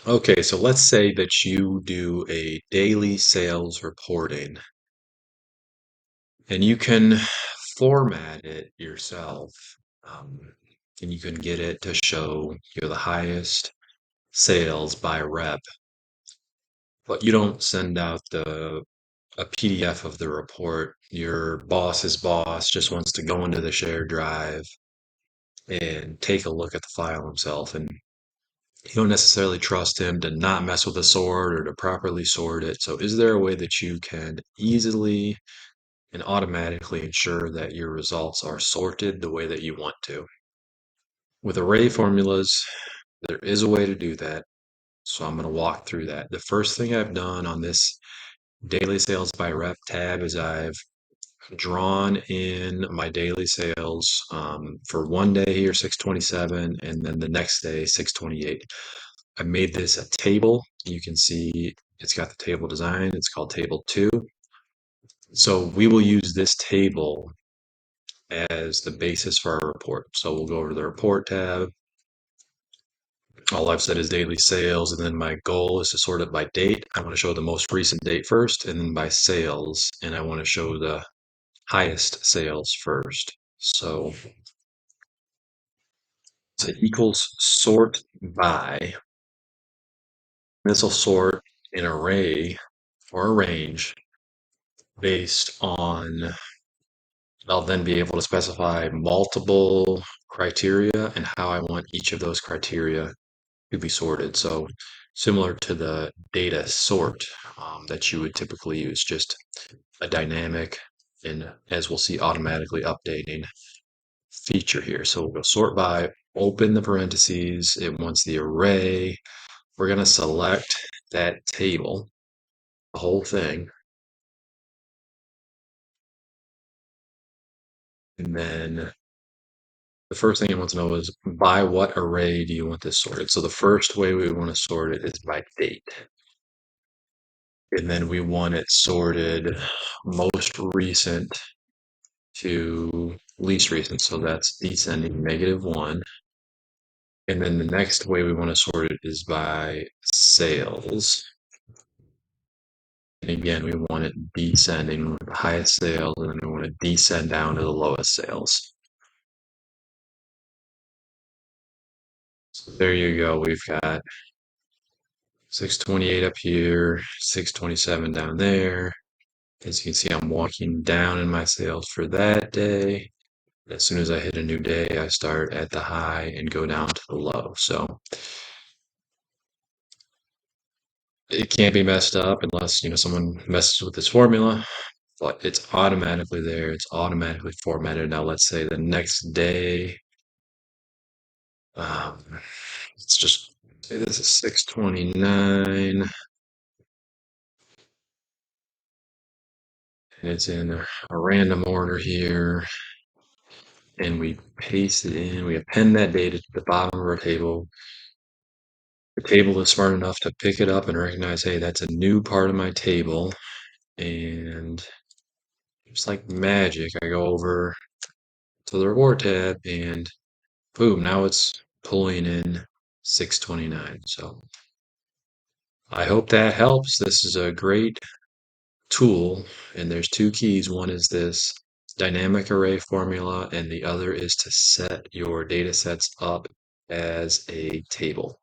Okay, so let's say that you do a daily sales reporting and you can format it yourself. Um, and you can get it to show the highest sales by rep, but you don't send out a PDF of the report. Your boss's boss just wants to go into the shared drive and take a look at the file himself. And you don't necessarily trust him to not mess with the sort or to properly sort it. So, is there a way that you can easily and automatically ensure that your results are sorted the way that you want to? With array formulas, there is a way to do that. So, I'm going to walk through that. The first thing I've done on this daily sales by rep tab is I've drawn in my daily sales for one day here, 627, and then the next day, 628. I made this a table. You can see it's got the table design. It's called table two. So we will use this table as the basis for our report. So we'll go over to the report tab. All I've said is daily sales, and then my goal is to sort it by date. I want to show the most recent date first, and then by sales, and I want to show the highest sales first. So it equals sort by. This will sort an array or a range based on, I'll then be able to specify multiple criteria and how I want each of those criteria to be sorted. So similar to the data sort that you would typically use, just a dynamic and, as we'll see, automatically updating feature here. So we'll go sort by, open the parentheses. It wants the array. We're going to select that table, the whole thing. And then the first thing it wants to know is by what array do you want this sorted? So the first way we want to sort it is by date. And then we want it sorted most recent to least recent. So that's descending -1. And then the next way we want to sort it is by sales. And again, we want it descending with the highest sales, and then we want to descend down to the lowest sales. So there you go. We've got 628 up here, 627 down there. As you can see, I'm walking down in my sales for that day. As soon as I hit a new day, I start at the high and go down to the low. So it can't be messed up unless, someone messes with this formula, but it's automatically there. It's automatically formatted. Now, let's say the next day, um, let's just say this is 629. And it's in a random order here. And we paste it in. We append that data to the bottom of our table. The table is smart enough to pick it up and recognize, hey, that's a new part of my table. And just like magic, I go over to the report tab and boom, now it's pulling in 629. So I hope that helps. This is a great tool, and there's two keys. One is this dynamic array formula, and the other is to set your data sets up as a table.